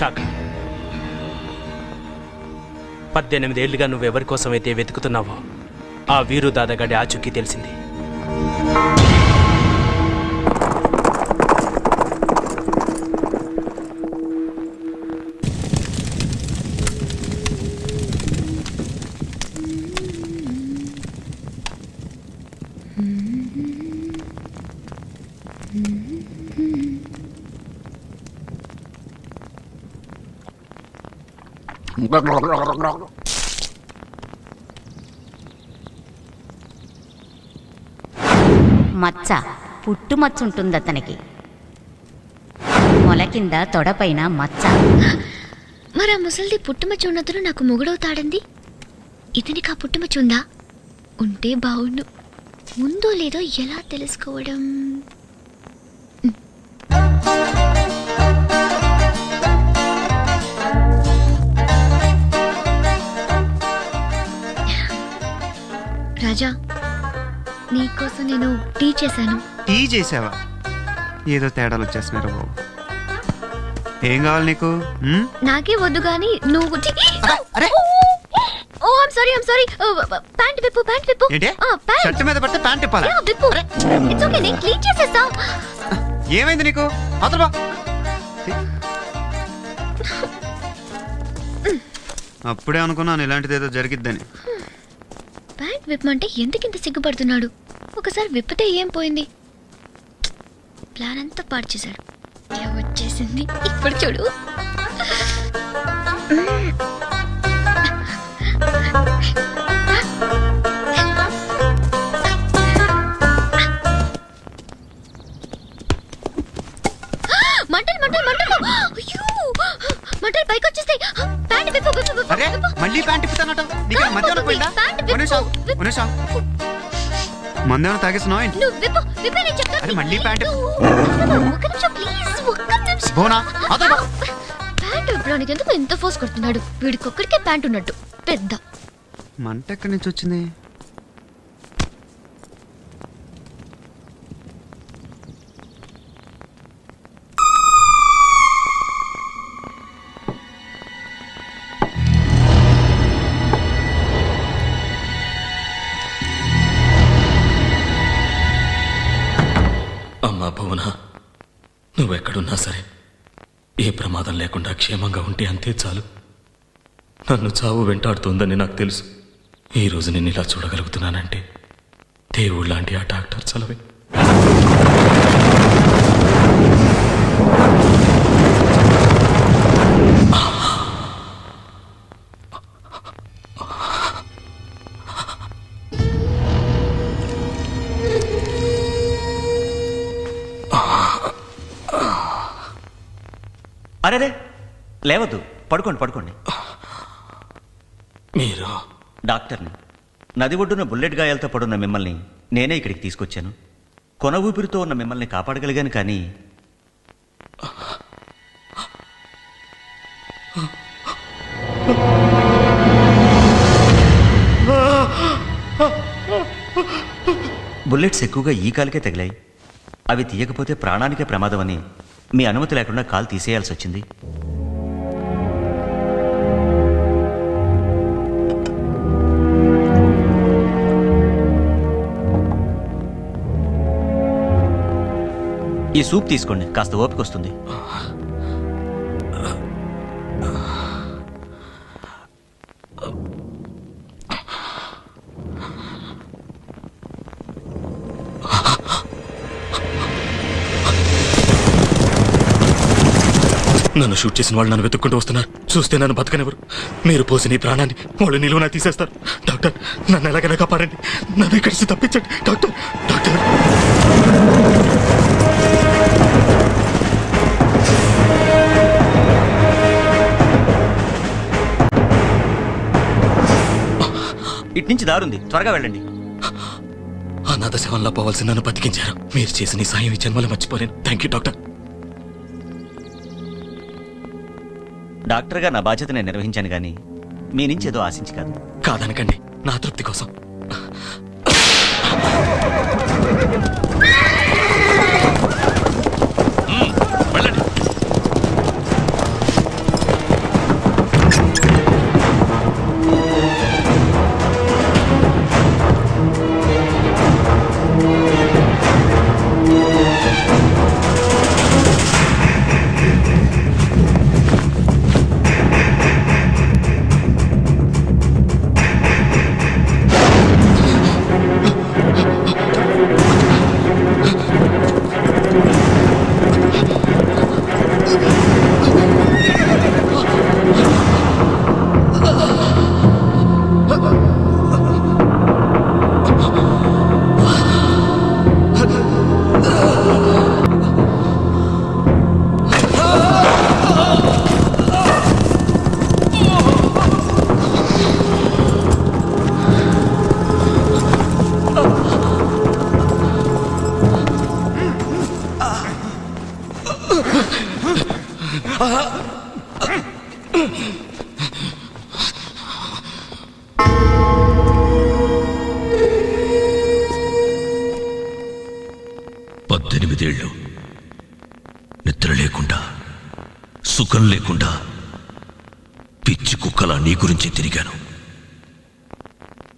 Shock. 18 ఏళ్లుగా నువ్వెవరి కోసమైతే వెతుకుతున్నావో ఆ వీరు దాదాగడి ఆచూకీ తెలిసింది. మచ్చ, పుట్టుమచ్చ ఉంటుంది అతనికి. మొల కింద తొడపైన మచ్చ. మరి ఆ ముసలిది పుట్టుమచ్చ ఉన్నతను నాకు మొగుడవుతాడంది. ఇతనికి ఆ పుట్టుమచ్చ ఉందా? ఉంటే బావుండు. ఉందో లేదో ఎలా తెలుసుకోవడం? రాజా, నీకోసం నేను టీ చేశాను. టీ చేసావా? ఏదో తేడాలు వచ్చేస్తున్నారు బాబు. ఏం కావాలి నీకు? నాకే వద్దు గాని నువ్వు. ఓ ఐమ్ సారీ. ప్యాంట్ విప్పు. ఏంటి? షర్ట్ మీద పడితే ప్యాంట్ ఇప్పాలా? విప్పు. ఇట్స్ ఓకే, నేను క్లీన్ చేసేస్తా. ఏమైంది నీకు? అతను అప్పుడే అనుకున్నాను ఇలాంటిదేదో జరిగిద్దని. ప్యాంట్ విప్పమంటే ఎందుకింత సిగ్గుపడుతున్నాడు? ఒకసారి విప్పితే ఏం పోయింది? ప్లాన్ అంతా పాడు చేశాడు. వచ్చేసింది ఇప్పుడు చూడు. మంటలు పైకి వచ్చేస్తాయి. ప్యాంట్ విప్పు. అరే మళ్ళీ ప్యాంట్ ఇప్పుతానట. నీకు మధ్యాహ్నం పోయిందా? మందేమో తాగేస్తున్నావు ఏంటి? అరే మళ్ళీ ప్యాంట్ ప్యాంట్ విప్పడానికి ఎందుకు ఎంత ఫోర్స్ కొడుతున్నాడు? వీడికొక్కడికే ప్యాంట్ ఉన్నట్టు పెద్ద మంట ఎక్కడి నుంచి వచ్చింది? అమ్మా భువన, నువ్వెక్కడున్నా సరే ఏ ప్రమాదం లేకుండా క్షేమంగా ఉంటే అంతే చాలు. నన్ను చావు వెంటాడుతోందని నాకు తెలుసు. ఈరోజు నేను ఇలా చూడగలుగుతున్నానంటే దేవుడు లాంటి ఆ డాక్టర్ చలవే. అరే లేవద్దు, పడుకోండి. మీరు? డాక్టర్ని. నది ఒడ్డున బుల్లెట్ గాయాలతో పడున్న మిమ్మల్ని నేనే ఇక్కడికి తీసుకొచ్చాను. కొన ఊపిరితో ఉన్న మిమ్మల్ని కాపాడగలిగాను, కానీ బుల్లెట్స్ ఎక్కువగా ఈ కాలుకే తగిలాయి. అవి తీయకపోతే ప్రాణానికే ప్రమాదమని మీ అనుమతి లేకుండా కాలు తీసేయాల్సి వచ్చింది. ఈ సూప్ తీసుకోండి, కాస్త ఓపిక వస్తుంది. నన్ను షూట్ చేసిన వాళ్ళు నన్ను వెతుక్కుంటూ వస్తున్నారు. చూస్తే నన్ను బతకనివ్వరు. మీరు పోసిన ఈ ప్రాణాన్ని వాళ్ళు నిలువునా తీసేస్తారు. డాక్టర్, నన్ను ఎలాగైనా కాపాడండి. నన్ను ఇక్కడి నుంచి తప్పించండి డాక్టర్. ఇటు నుంచి దారుంది, త్వరగా వెళ్ళండి. అనాథ శవంలా పోవాల్సి నన్ను బతికించారు. మీరు చేసిన ఈ సాయం ఈ జన్మలో మర్చిపోలేను. Thank you doctor. డాక్టర్గా నా బాధ్యత నేను నిర్వహించాను, కానీ మీ నుంచి ఏదో ఆశించి కాదు. కాదనకండి, నా తృప్తి కోసం. పద్దెనిమిదేళ్ళు నిద్ర లేకుండా సుఖం లేకుండా పిచ్చి కుక్కలా నీ గురించి తిరిగాను.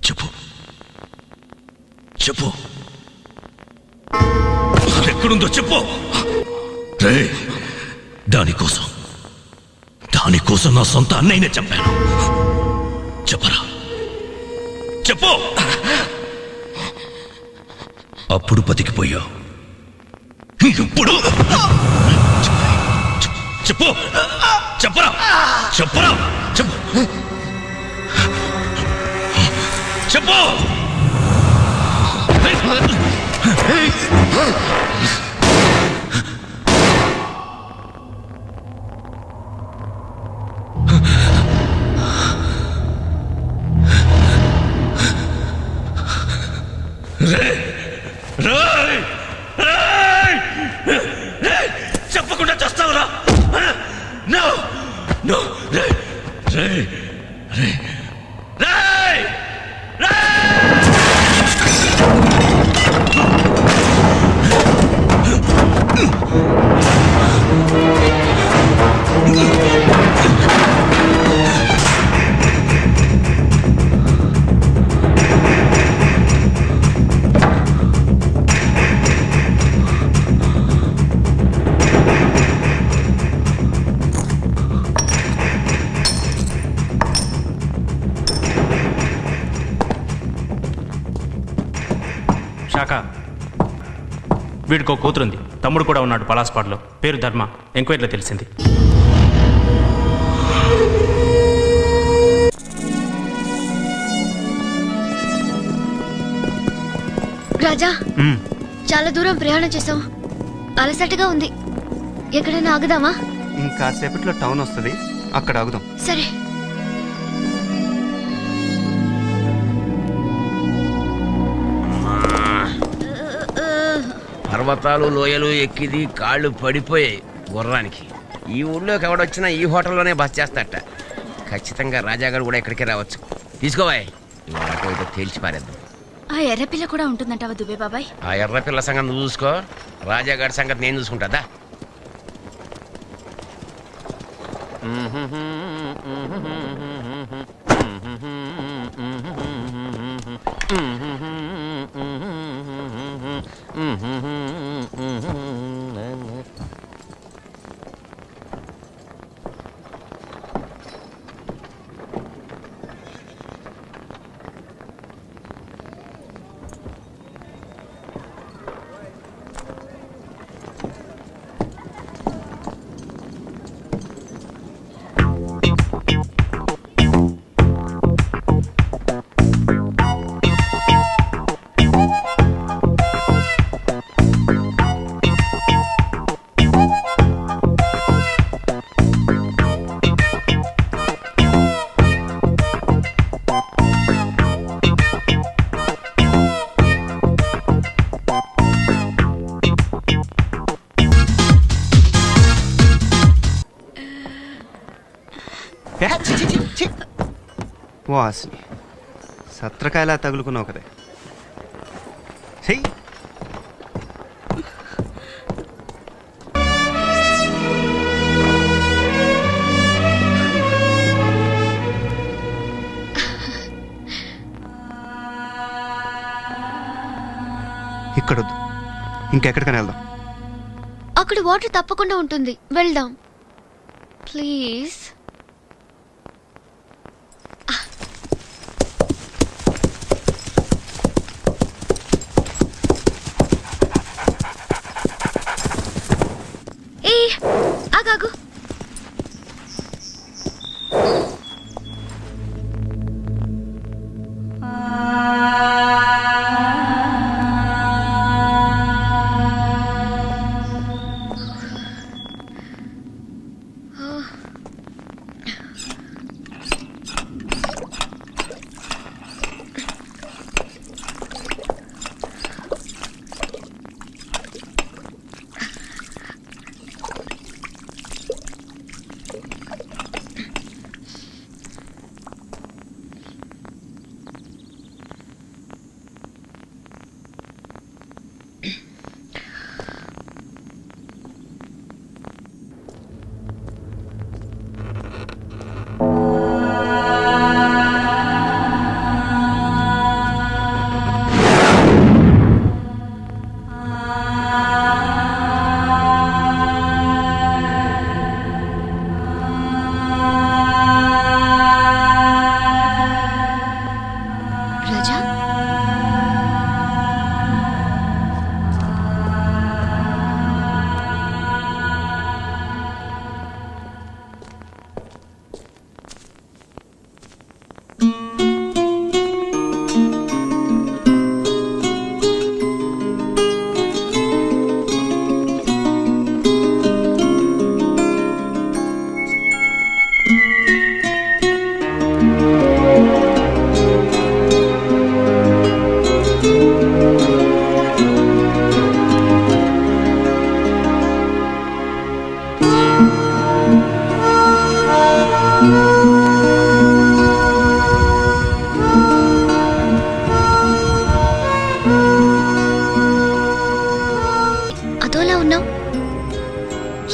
చెప్పు చెప్పు, ఎక్కడుందో చెప్పు. రే, దానికోసం నా సొంత అన్నయ్యనే చెప్పాను. చెప్పరా, చెప్పు. అప్పుడు బతికిపోయావు, ఇప్పుడు చెప్పు, చెప్పరా, చెప్పరా, చెప్పు, చెప్పు. చెప్పకుండా చేస్తావురా? శాఖ, వీడికో కూతురుంది, తమ్ముడు కూడా ఉన్నాడు పలాస్పాడ్లో, పేరు ధర్మ. ఎంక్వైరీలో తెలిసింది. రాజా, చాలా దూరం ప్రయాణం చేసాం, అలసటగా ఉంది. ఎక్కడైనా ఆగుదామా? ఇంకాసేపట్లో టౌన్ వస్తుంది, అక్కడ ఆగుదాం. సరే. పర్వతాలు లోయలు ఎక్కిది కాళ్ళు పడిపోయాయి గుర్రానికి. ఈ ఊళ్ళోకి ఎవడొచ్చినా ఈ హోటల్లోనే బస్ చేస్తాట. ఖచ్చితంగా రాజాగారు కూడా ఇక్కడికే రావచ్చు. తీసుకోవాయ్, ఇవాళ తేల్చి పారేద్దాం. ఆ ఎర్రపిల్ల కూడా ఉంటుందంటావా దుబే బాబాయ్? ఆ ఎర్రపిల్ల సంగతి నువ్వు చూసుకో, రాజాగారి సంగతి నేను చూసుకుంటాదా. వాసిని సత్రకాయలా తగులుకున్నావు కదే. చెయ్యి. ఇక్కడొద్దు, ఇంకెక్కడికైనా వెళ్దాం. అక్కడ వాటర్ తప్పకుండా ఉంటుంది, వెళ్దాం ప్లీజ్. ఏ ఆగాగు.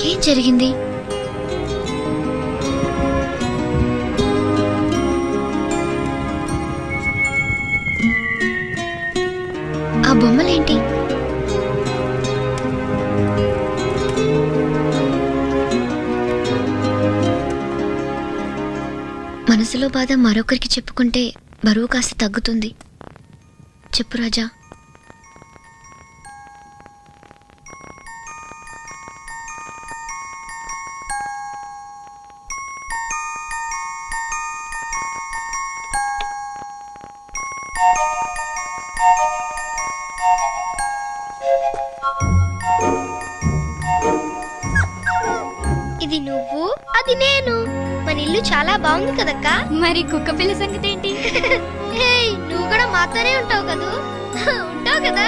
ఏం జరిగింది? ఆ బొమ్మలేంటి? మనసులో బాధ మరొకరికి చెప్పుకుంటే బరువు కాస్త తగ్గుతుంది. చెప్పు రాజా. ఇది నువ్వు, అది నేను. మన ఇల్లు చాలా బాగుంది కదక్కా. మరి కుక్క పిల్ల సంగతి ఏంటి? నువ్వు కూడా మాతోనే ఉంటావు కదూ. ఉంటావు కదా.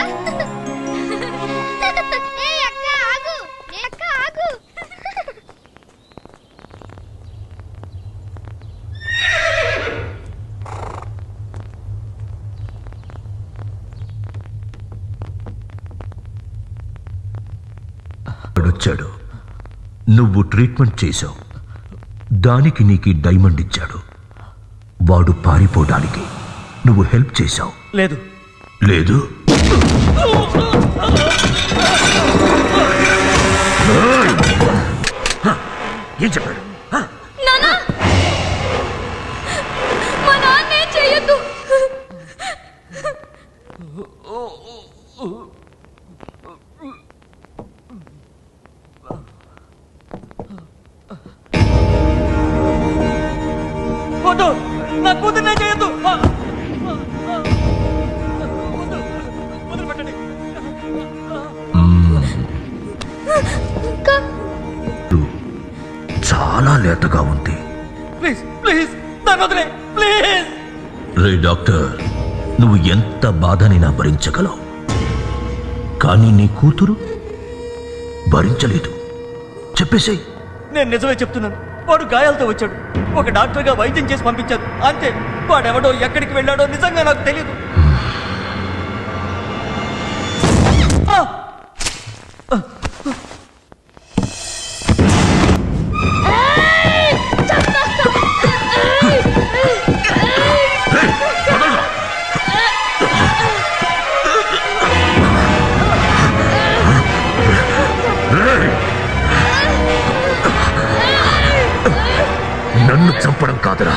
అక్క ఆగు, అక్క ఆగు. వచ్చాడు, నువ్వు ట్రీట్మెంట్ చేశావు, దానికి నీకు డైమండ్ ఇచ్చాడు. వాడు పారిపోవడానికి నువ్వు హెల్ప్ చేశావు. లేదు లేదు ఏం చెప్పాడు? నా కూతురు చేయొద్దు. చాలా లేతగా ఉంది. ప్లీజ్ ప్లీజ్ నన్ను వదిలే ప్లీజ్. రే డాక్టర్, నువ్వు ఎంత బాధనైనా భరించగలవు, కానీ నీ కూతురు భరించలేదు. చెప్పేసేయ్. నేను నిజమే చెప్తున్నాను. వాడు గాయాలతో వచ్చాడు. ఒక డాక్టర్గా వైద్యం చేసి పంపించాను అంతే. వాడెవడో ఎక్కడికి వెళ్ళాడో నిజంగా నాకు తెలియదు. నన్ను చంపడం కాదురా,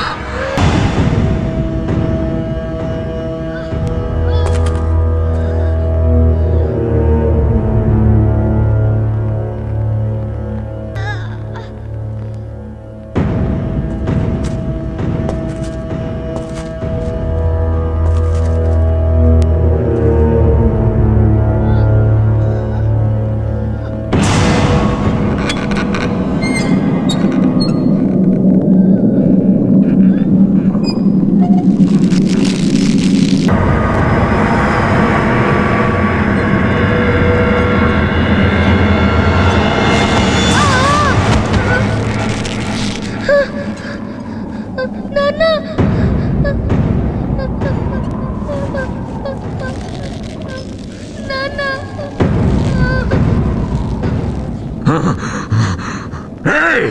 Hey!